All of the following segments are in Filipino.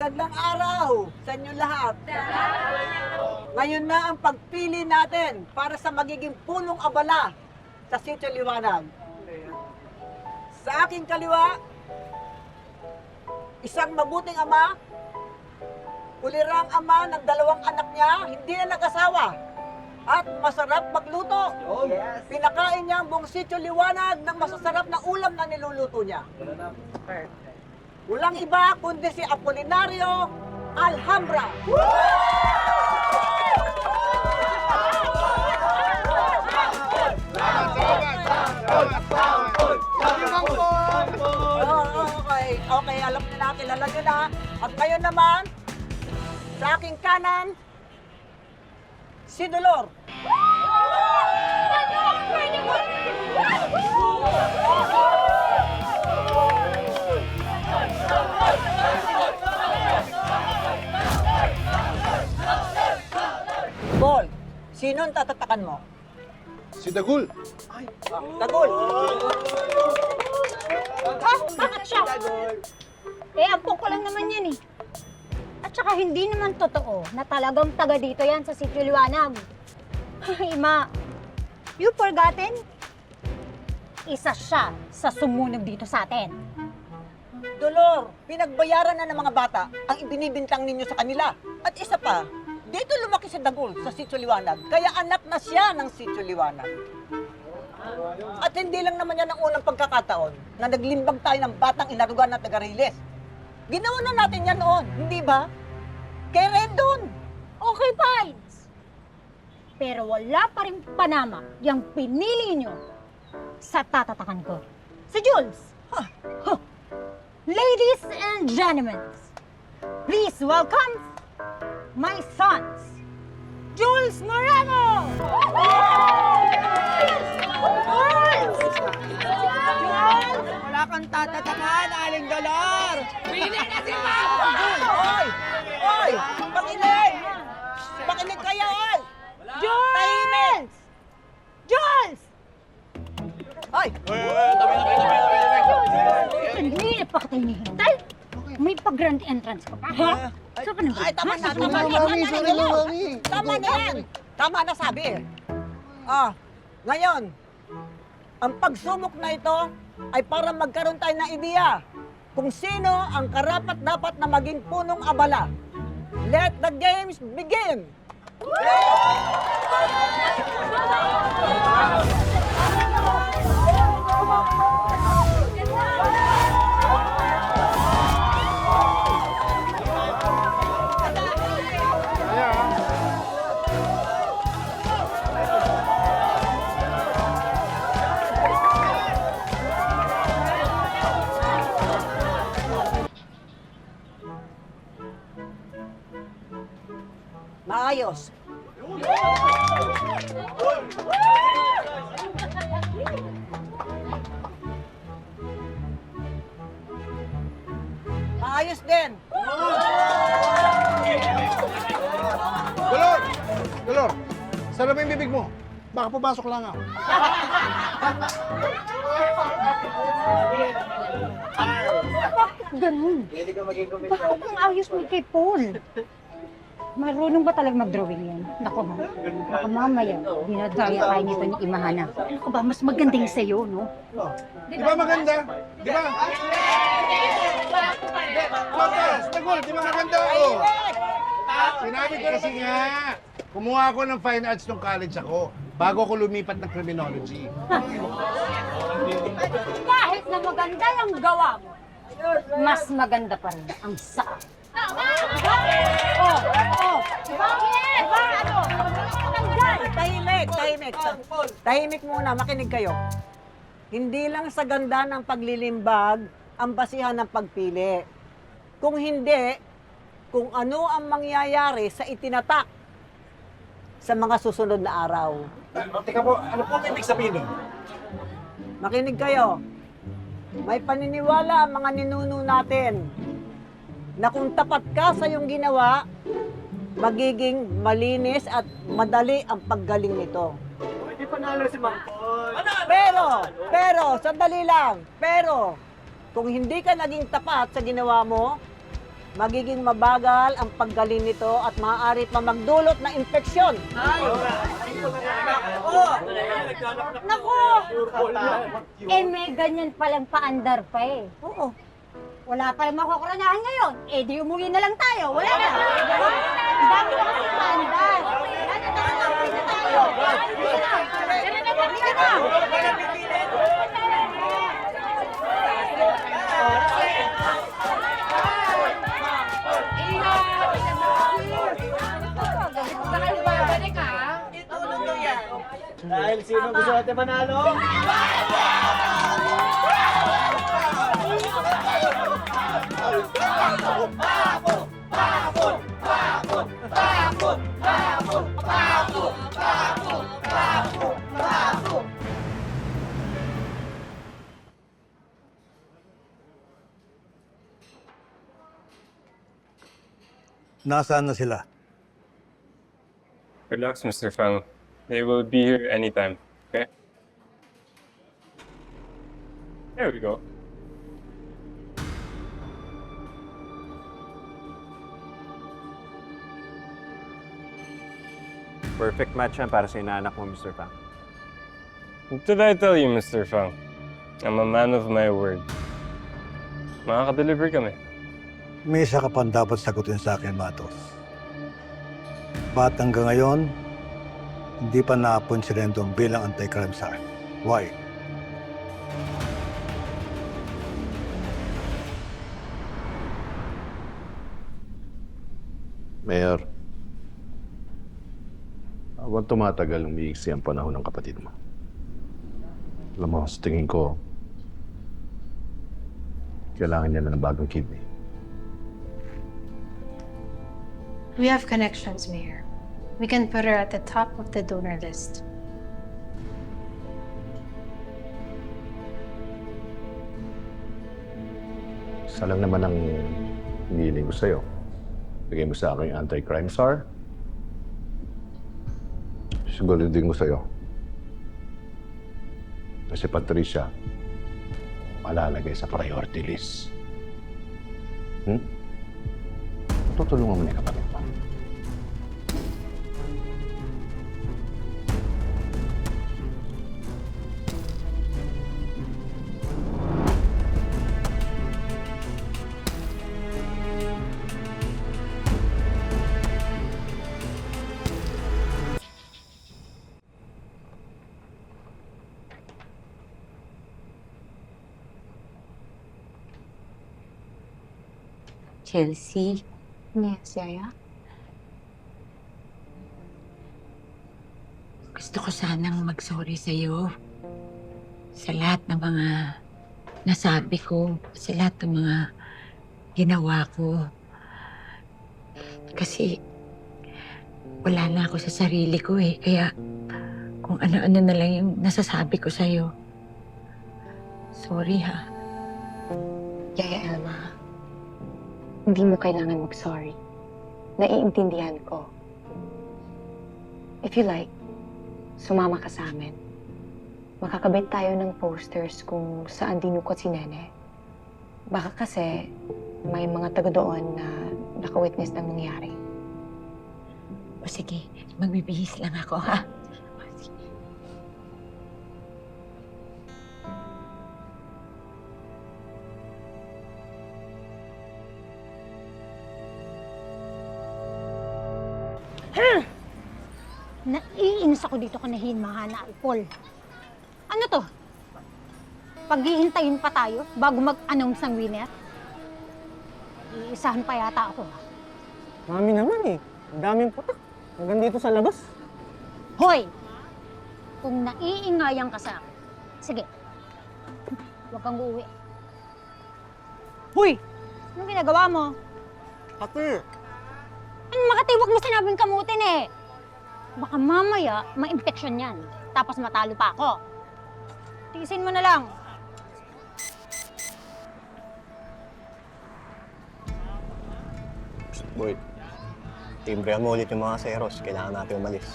Magandang araw sa inyo lahat. Ngayon na ang pagpili natin para sa magiging punong abala sa Sitio Liwanag. Sa aking kaliwa, isang mabuting ama, ulirang ama ng 2 anak niya, hindi na nag-asawa, at masarap magluto. Pinakain niya ang buong Sitio Liwanag ng masasarap na ulam na niluluto niya. Walang iba kundi si Apolinario Alhambra. Okay, alam niyo na, kilala niyo na. At ngayon naman, sa aking kanan, si Dolor. Bol, sino ang tatatakan mo? Si Dagul. Tagol. Ha? Bakit siya? Eh, ampong ko lang naman yan eh. At saka hindi naman totoo na talagang taga dito yan sa Sitio Liwanag. Ay, Ma, you forgotten? Isa siya sa sumunog dito sa atin. Dolor, pinagbayaran na ng mga bata ang ibinibintang ninyo sa kanila. At isa pa, dito lumaki si Dagul sa Sitio Liwanag, kaya anak na siya ng Sitio Liwanag. At hindi lang naman yan ang unang pagkakataon na naglimbag tayo ng batang inarugan na taga-Riles. Ginawa na natin yan noon, hindi ba? Kay Rendon. Okay, Pines. Pero wala pa rin panama yung pinili nyo sa tatatakan ko. Si Jules. Huh. Huh. Ladies and gentlemen, please welcome my sons, Jules Moreno! Wala kang tatatakan, Aling Dolor! Pili na si Papa! Oy! Oy! Pakinig! Pakinig kayo, oy! Jules! Tahimik! Jules! Oy! Hindi na pa kita hinihintay. May pag-grand entrance ka pa, ha? Saan ka nandun? Ay, tama na, Ha? tama na, Mami, sorry na, Mami. Tama na yan! Tama na sabi. Ngayon, ang pagsubok na ito ay para magkaroon tayo ng ideya kung sino ang karapat-dapat na maging punong abala. Let the games begin! Maayos. Maayos din. Dolor! Dolor! Sarap yung bibig mo. Baka pumasok lang ako. Ganun. Bakit ang ayos mo kay Paul? Marunong ba talaga mag-drawing yan? Naku, ha? Baka mamaya, dinadaya tayo nito ni Imahana. Naku ba, mas maganda yung sa'yo, no? Di ba maganda? Di ba? Matas! Dagul, di ba maganda? Oh. Sinabi ko kasi nga, kumuha ako ng fine arts nung college ako bago ako lumipat ng criminology. Kahit na maganda yung gawa mo, mas maganda pa rin ang saa. Bakit? Ano? Tahimik, tahimik. Tahimik muna, makinig kayo. Hindi lang sa ganda ng paglilimbag ang basihan ng pagpili. Kung hindi, kung ano ang mangyayari sa itinatak sa mga susunod na araw. Teka po, ano po ibig sabihin nun? Makinig kayo. May paniniwala ang mga ninuno natin na kung tapat ka sa iyong ginawa, magiging malinis at madali ang paggaling nito. Hindi panalo si Mang Paul. Sandali lang. Pero, kung hindi ka naging tapat sa ginawa mo, magiging mabagal ang paggaling nito at maaari pa magdulot ng infeksyon. Naku! Eh, may ganyan palang paandar pa eh. Oo. Wala palang makukuranahan ngayon. Eh, di umuwi na lang tayo. Wala na. Ang dami na kasi paandar. Umuwi na tayo. Umuwi na. Umuwi na. Dahil sino gusto natin manalo? Nasaan na sila? Relax, Mr. Fang. They will be here anytime, okay? There we go. Perfect match yan para sa inaanak mo, Mr. Fang. What did I tell you, Mr. Fang? I'm a man of my word. Makaka-deliver kami. May isa ka pang dapat sagutin sa akin, Matos. Ba't hanggang ngayon, hindi pa na-appoint si Rendon bilang anti-crime czar? Why? Mayor, huwag tumatagal umiiksi ang panahon ng kapatid mo. Alam mo, sa tingin ko, kailangan niya na ng bagong kidney. We have connections, Mayor. We can put her at the top of the donor list. Isa lang naman ang hinihiling ko sa'yo. Bigay mo sa akin yung anti-crime czar. Siguro din ko sa'yo. Na si Patricia, malalagay sa priority list. Tutulungan mo na yung kapatid mo. Chelsea, Yes, Yaya. gusto ko sanang mag-sorry sa'yo sa lahat ng mga nasabi ko, sa lahat ng mga ginawa ko. Kasi wala na ako sa sarili ko eh, kaya kung ano-ano na lang yung nasasabi ko sa'yo. Sorry ha. Yaya Elma, hindi mo kailangan mag-sorry. Naiintindihan ko. If you like, sumama ka sa amin. Makakabit tayo ng posters kung saan dinukot si Nene. Baka kasi may mga taga doon na naka-witness ng nangyari. O sige, magbibihis lang ako ha. Naiinis ako dito kanahin mahana alpol. Ano to? Paghihintayin pa tayo bago mag-announce ng winner? Iisahan pa yata ako. Mami naman eh. Ang daming putak. Hanggang dito sa labas. Hoy! Kung naiingayan ka sa akin, sige, huwag kang uuwi. Hoy! Anong ginagawa mo? Ate! Ano makati, huwag mo sinabing kamutin eh. Baka mamaya, ma-infection yan. Tapos matalo pa ako. Tiisin mo na lang. Boy, timbrehan mo ulit yung mga seros. Kailangan natin umalis.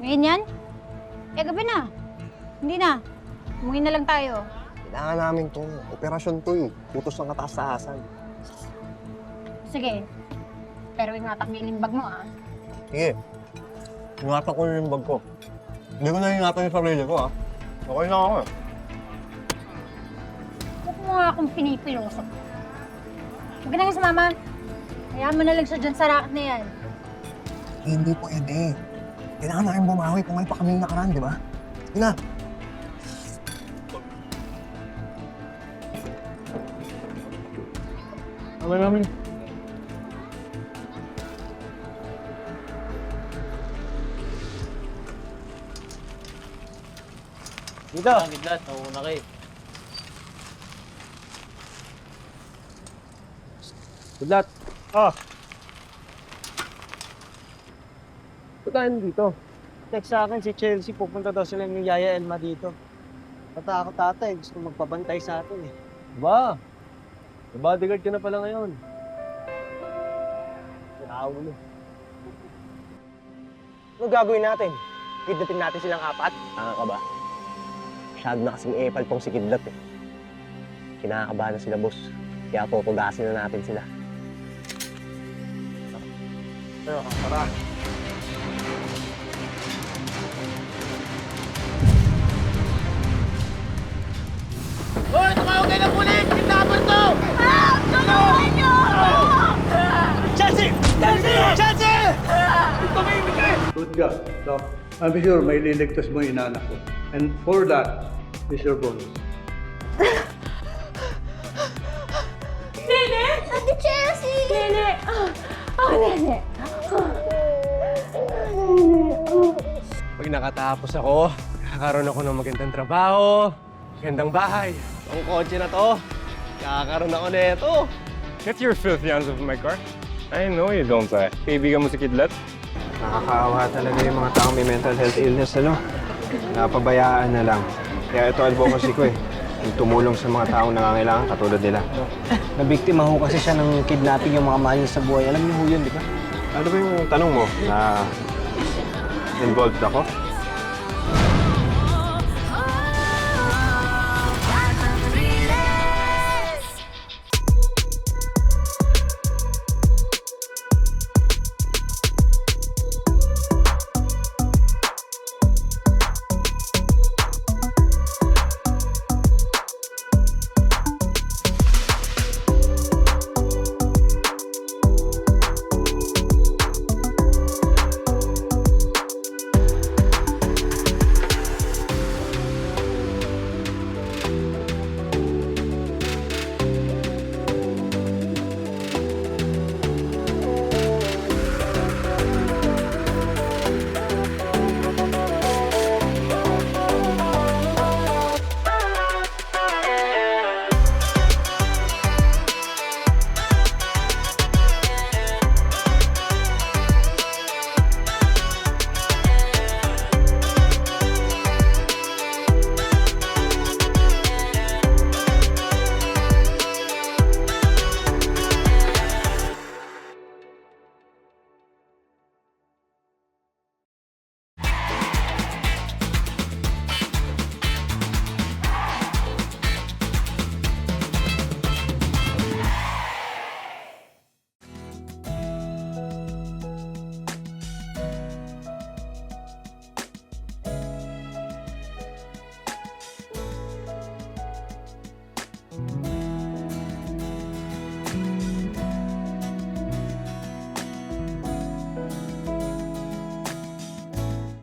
Ngayon yan? Eh, gabi na. Hindi na. Umuwi na lang tayo. Kailangan namin to. Operasyon to eh. Putos ng kataas-taasan. sige. Pero ingatan mo yung limbag mo, ah. Sige. Ingatan ko yung bag ko. Hindi ko na ingatan yung sarili ko, Okay na ako. Huwag mo nga akong pinipiloso. Huwag ka na nga sumama. Hayaan mo na lang siya dyan sa racket na yan. Hindi pwede. Kailangan namin bumawi kung may pa kaming nakaraan, di ba? Sige na. Tama namin. Dito. Kidlat, nauna kayo. Kidlat. Ba't tayo dito? Text sa akin si Chelsea, pupunta daw sila ng Yaya Elma dito. Natakot tatay, gusto magpabantay sa atin eh. Ba? Bodyguard ka na pala ngayon. Nakaulo. Ano gagawin natin? Kidnatin natin silang apat? Tanga ka ba? Masyado na kasing epal tong si Kidlat eh. Kinakabahan na sila, boss. Kaya tutugasin na natin sila. Tara. Hoy, tumawag kayo ng pulis! Kidnapper to! Tulungan niyo! Good job, Doc. I'm sure may liligtas mo yung inanak ko. And for that, is your bonus. Nene! Ate Chelsea! Nene! Nene! Pag nakatapos ako, kakaroon ako ng magandang trabaho, magandang bahay. Ang kotse na to, kakaroon ako nito. Get your filthy hands off my car. I know you don't, Kaibigan mo si Kidlat? Nakakaawa talaga yung mga taong may mental health illness, Napabayaan na lang. Kaya ito advocacy ko eh. Yung tumulong sa mga taong nangangailangan katulad nila. Nabiktima ho kasi siya ng kidnapping yung mga mahal niya sa buhay. Alam niyo ho yun, di ba? Ano ba yung tanong mo? Na involved ako?